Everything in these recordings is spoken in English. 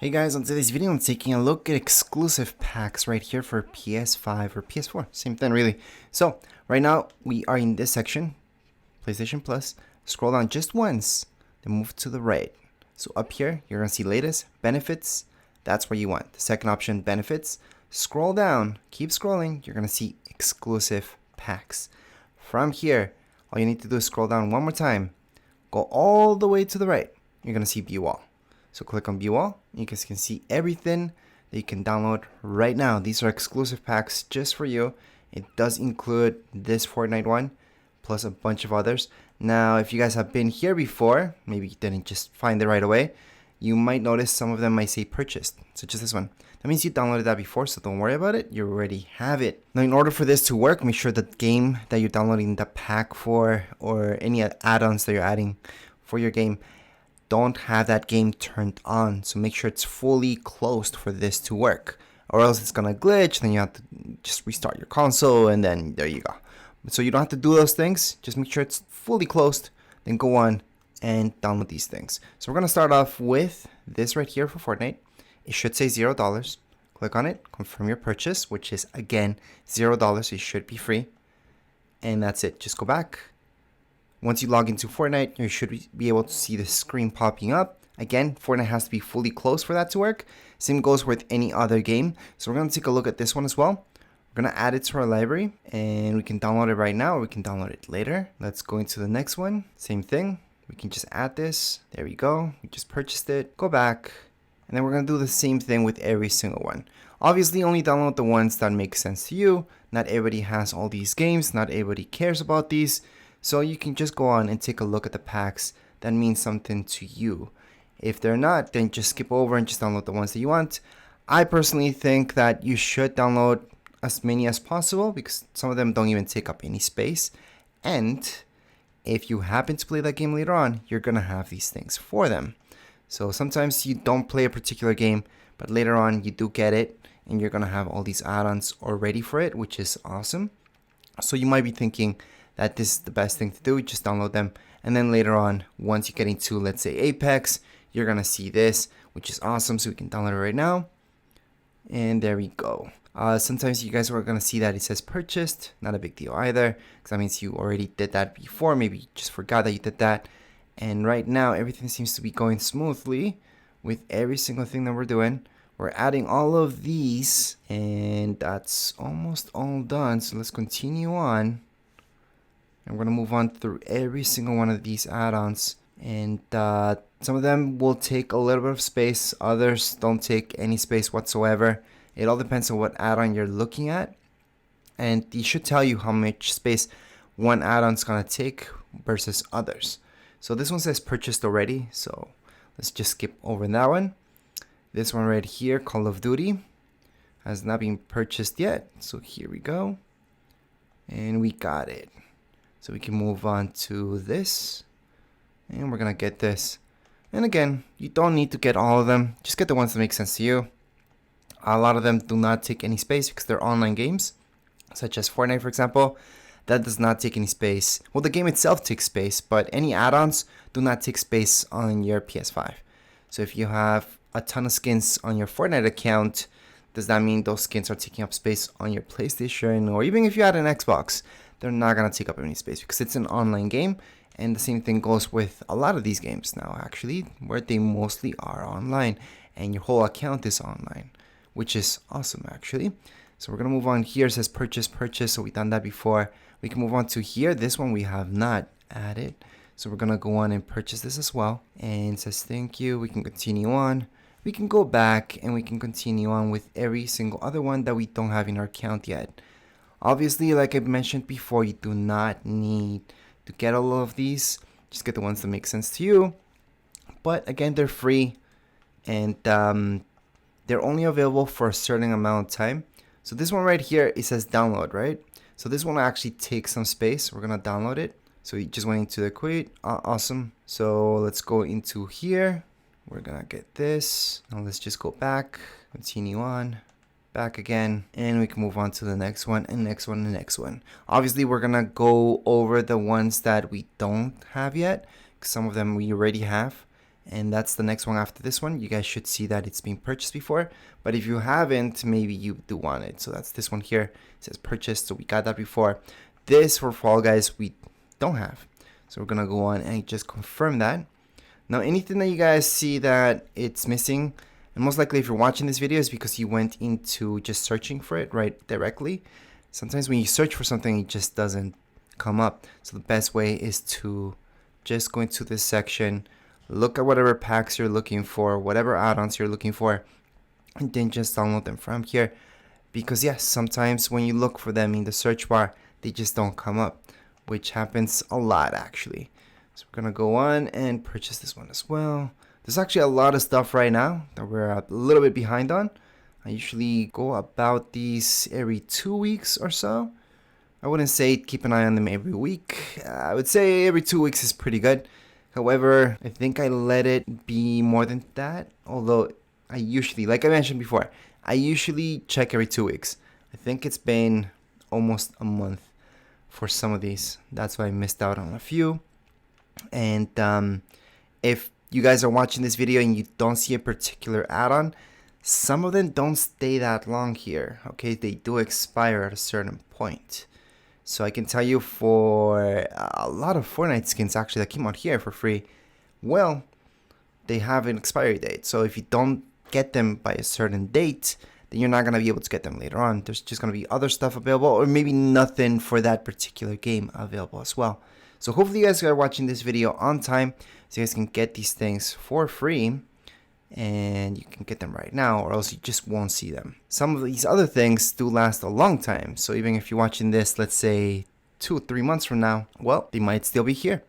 Hey guys, on today's video I'm taking a look at exclusive packs right here for PS5 or PS4, same thing really. So right now we are in this section, PlayStation Plus. Scroll down just once, then move to the right. So up here you're gonna see latest, benefits, that's where you want. The second option, benefits. Scroll down, keep scrolling, you're gonna see exclusive packs. From here, all you need to do is scroll down one more time, go all the way to the right, you're gonna see view all. So click on view all. You guys can see everything that you can download right now. These are exclusive packs just for you. It does include this Fortnite one, plus a bunch of others. Now, if you guys have been here before, maybe you didn't just find it right away, you might notice some of them might say purchased, such as this one. That means you downloaded that before, so don't worry about it. You already have it. Now, in order for this to work, make sure the game that you're downloading the pack for, or any add-ons that you're adding for your game, don't have that game turned on. So make sure it's fully closed for this to work, or else it's gonna glitch. Then you have to just restart your console, and then there you go. So you don't have to do those things. Just make sure it's fully closed, then go on and download these things. So we're gonna start off with this right here for Fortnite. It should say $0. Click on it, confirm your purchase, which is again $0. It should be free, and that's it. Just go back. Once you log into Fortnite, you should be able to see the screen popping up. Again, Fortnite has to be fully closed for that to work. Same goes with any other game. So we're going to take a look at this one as well. We're going to add it to our library, and we can download it right now, or we can download it later. Let's go into the next one. Same thing. We can just add this. There we go. We just purchased it. Go back. And then we're going to do the same thing with every single one. Obviously, only download the ones that make sense to you. Not everybody has all these games. Not everybody cares about these. So you can just go on and take a look at the packs that mean something to you. If they're not, then just skip over and just download the ones that you want. I personally think that you should download as many as possible because some of them don't even take up any space. And if you happen to play that game later on, you're going to have these things for them. So sometimes you don't play a particular game, but later on you do get it, and you're going to have all these add-ons already for it, which is awesome. So you might be thinking that this is the best thing to do, just download them, and then later on, once you get into, let's say, Apex, you're gonna see this, which is awesome. So we can download it right now, and there we go. Sometimes you guys are gonna see that it says purchased. Not a big deal either, because that means you already did that before. Maybe you just forgot that you did that, and right now everything seems to be going smoothly with every single thing that we're doing. We're adding all of these, and that's almost all done. So let's continue on. And we're going to move on through every single one of these add-ons. And some of them will take a little bit of space. Others don't take any space whatsoever. It all depends on what add-on you're looking at. And it should tell you how much space one add-on is going to take versus others. So this one says purchased already. So let's just skip over that one. This one right here, Call of Duty, has not been purchased yet. So here we go. And we got it. So we can move on to this, and we're gonna get this. And again, you don't need to get all of them. Just get the ones that make sense to you. A lot of them do not take any space because they're online games, such as Fortnite, for example. That does not take any space. Well, the game itself takes space, but any add-ons do not take space on your PS5. So if you have a ton of skins on your Fortnite account, does that mean those skins are taking up space on your PlayStation, or even if you had an Xbox? They're not going to take up any space because it's an online game. And the same thing goes with a lot of these games now, actually, where they mostly are online and your whole account is online, which is awesome, actually. So we're going to move on here. It says purchase. So we've done that before. We can move on to here. This one we have not added. So we're going to go on and purchase this as well. And it says thank you. We can continue on. We can go back and we can continue on with every single other one that we don't have in our account yet. Obviously, like I mentioned before, you do not need to get all of these. Just get the ones that make sense to you. But again, they're free, and they're only available for a certain amount of time. So this one right here, it says download, right? So this one actually takes some space. We're going to download it. So you just went into the queue. Awesome. So let's go into here. We're going to get this. Now let's just go back, continue on. Back again, and we can move on to the next one, and next one, and next one. Obviously, we're gonna go over the ones that we don't have yet, because some of them we already have, and that's the next one after this one. You guys should see that it's been purchased before, but if you haven't, maybe you do want it. So that's this one here. It says purchased, so we got that before. This for Fall Guys we don't have, so we're gonna go on and just confirm that. Now anything that you guys see that it's missing, and most likely if you're watching this video, is because you went into just searching for it right directly. Sometimes when you search for something, it just doesn't come up. So the best way is to just go into this section, look at whatever packs you're looking for, whatever add-ons you're looking for, and then just download them from here. Because yes, sometimes when you look for them in the search bar, they just don't come up, which happens a lot actually. So we're gonna go on and purchase this one as well. There's actually a lot of stuff right now that we're a little bit behind on. I usually go about these every 2 weeks or so. I wouldn't say keep an eye on them every week. I would say every 2 weeks is pretty good. However, I think I let it be more than that. Although I usually, like I mentioned before, I usually check every 2 weeks. I think it's been almost a month for some of these. That's why I missed out on a few. And if you guys are watching this video and you don't see a particular add-on, some of them don't stay that long here. Okay, they do expire at a certain point. So I can tell you for a lot of Fortnite skins actually that came out here for free, well, they have an expiry date. So if you don't get them by a certain date, then you're not going to be able to get them later on. There's just going to be other stuff available, or maybe nothing for that particular game available as well. So hopefully you guys are watching this video on time, so you guys can get these things for free, and you can get them right now, or else you just won't see them. Some of these other things do last a long time, so even if you're watching this, let's say 2 or 3 months from now, well, they might still be here.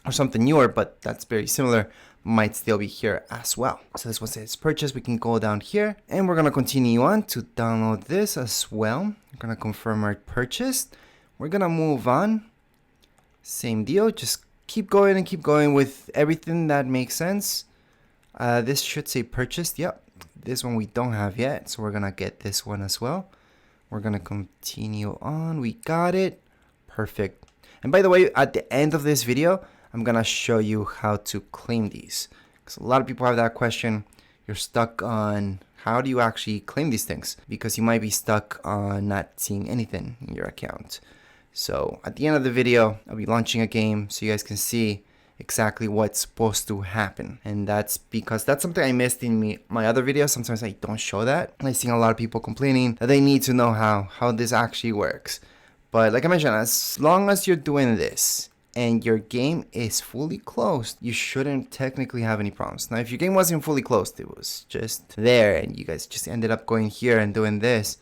Or something newer, but that's very similar, might still be here as well. So this one says purchase. We can go down here, and we're gonna continue on to download this as well. I'm gonna confirm our purchase. We're gonna move on. Same deal, just keep going and keep going with everything that makes sense. This should say purchased. Yep, this one we don't have yet, so we're gonna get this one as well. We're gonna continue on. We got it. Perfect. And by the way, at the end of this video, I'm gonna show you how to claim these, because a lot of people have that question. You're stuck on how do you actually claim these things, because you might be stuck on not seeing anything in your account. So at the end of the video, I'll be launching a game so you guys can see exactly what's supposed to happen. And that's because that's something I missed in my other videos. Sometimes I don't show that. I've seen a lot of people complaining that they need to know how this actually works. But like I mentioned, as long as you're doing this and your game is fully closed, you shouldn't technically have any problems. Now, if your game wasn't fully closed, it was just there and you guys just ended up going here and doing this,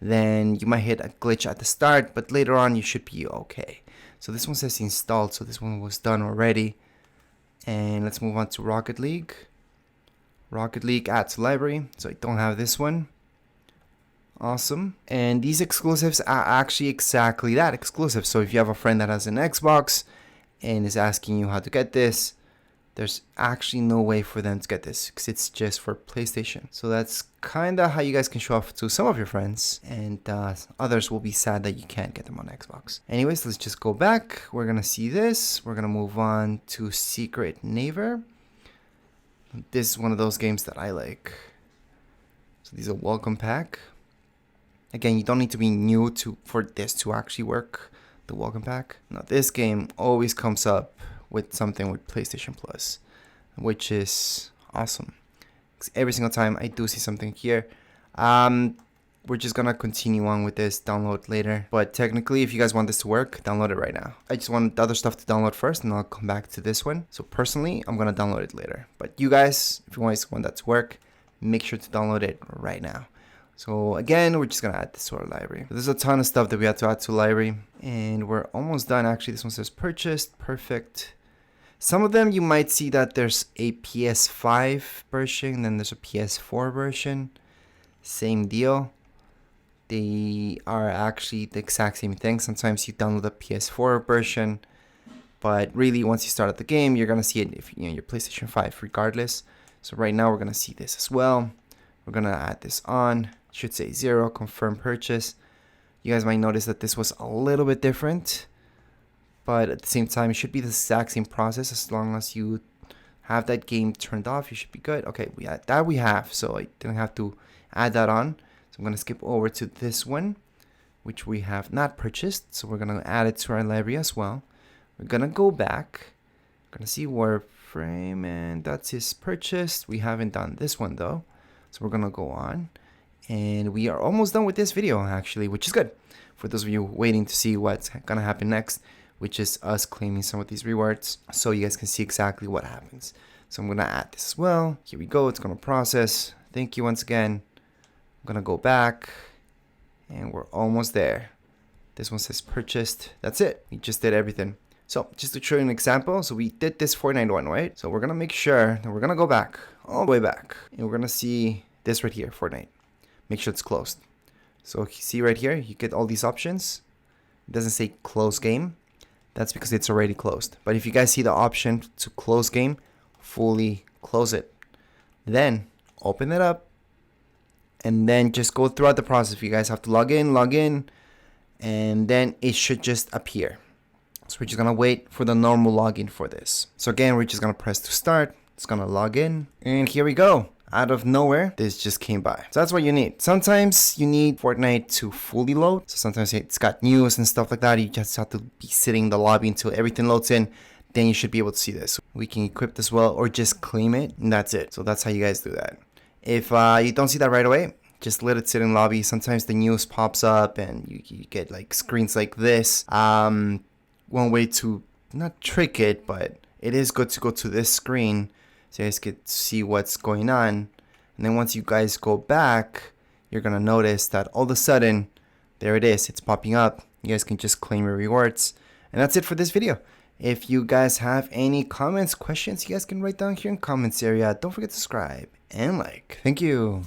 then you might hit a glitch at the start, but later on you should be okay. So this one says installed, so this one was done already. And let's move on to Rocket League. Rocket League add to library, so I don't have this one. Awesome. And these exclusives are actually exactly that, exclusive. So if you have a friend that has an Xbox and is asking you how to get this, there's actually no way for them to get this, because it's just for PlayStation. So that's kind of how you guys can show off to some of your friends, and others will be sad that you can't get them on Xbox. Anyways, let's just go back. We're gonna see this. We're gonna move on to Secret Neighbor. This is one of those games that I like. So these are welcome pack. Again, you don't need to be new for this to actually work, the welcome pack. Now this game always comes up with something with PlayStation Plus, which is awesome. Every single time I do see something here. We're just gonna continue on with this, download later. But technically, if you guys want this to work, download it right now. I just want the other stuff to download first, and I'll come back to this one. So personally, I'm gonna download it later. But you guys, if you guys want that to work, make sure to download it right now. So again, we're just gonna add this to our library. There's a ton of stuff that we have to add to library, and we're almost done. Actually, this one says purchased. Perfect. Some of them you might see that there's a PS5 version, then there's a PS4 version. Same deal. They are actually the exact same thing. Sometimes you download the PS4 version, but really once you start at the game, you're gonna see it if you know your PlayStation 5 regardless. So right now we're gonna see this as well. We're gonna add this on. It should say 0, confirm purchase. You guys might notice that this was a little bit different, but at the same time, it should be the exact same process as long as you have that game turned off, you should be good. Okay, that we have, so I didn't have to add that on. So I'm gonna skip over to this one, which we have not purchased. So we're gonna add it to our library as well. We're gonna go back. We're gonna see Warframe, and that's his purchased. We haven't done this one though. So we're gonna go on, and we are almost done with this video actually, which is good. For those of you waiting to see what's gonna happen next, which is us claiming some of these rewards, so you guys can see exactly what happens. So I'm gonna add this as well. Here we go, it's gonna process. Thank you once again. I'm gonna go back, and we're almost there. This one says purchased. That's it, we just did everything. So just to show you an example, so we did this Fortnite one, right? So we're gonna make sure that we're gonna go back, all the way back, and we're gonna see this right here, Fortnite. Make sure it's closed. So see right here, you get all these options. It doesn't say close game. That's because it's already closed. But if you guys see the option to close game, fully close it. Then open it up, and then just go throughout the process. If you guys have to log in, and then it should just appear. So we're just gonna wait for the normal login for this. So again, we're just gonna press to start. It's gonna log in, and here we go. Out of nowhere, this just came by. So that's what you need. Sometimes you need Fortnite to fully load. So sometimes it's got news and stuff like that. You just have to be sitting in the lobby until everything loads in. Then you should be able to see this. We can equip this well, or just claim it, and that's it. So that's how you guys do that. If you don't see that right away, just let it sit in lobby. Sometimes the news pops up and you get like screens like this. One way to not trick it, but it is good to go to this screen so you guys can see what's going on. And then once you guys go back, you're gonna notice that all of a sudden, there it is, it's popping up. You guys can just claim your rewards. And that's it for this video. If you guys have any comments, questions, you guys can write down here in comments area. Don't forget to subscribe and like. Thank you.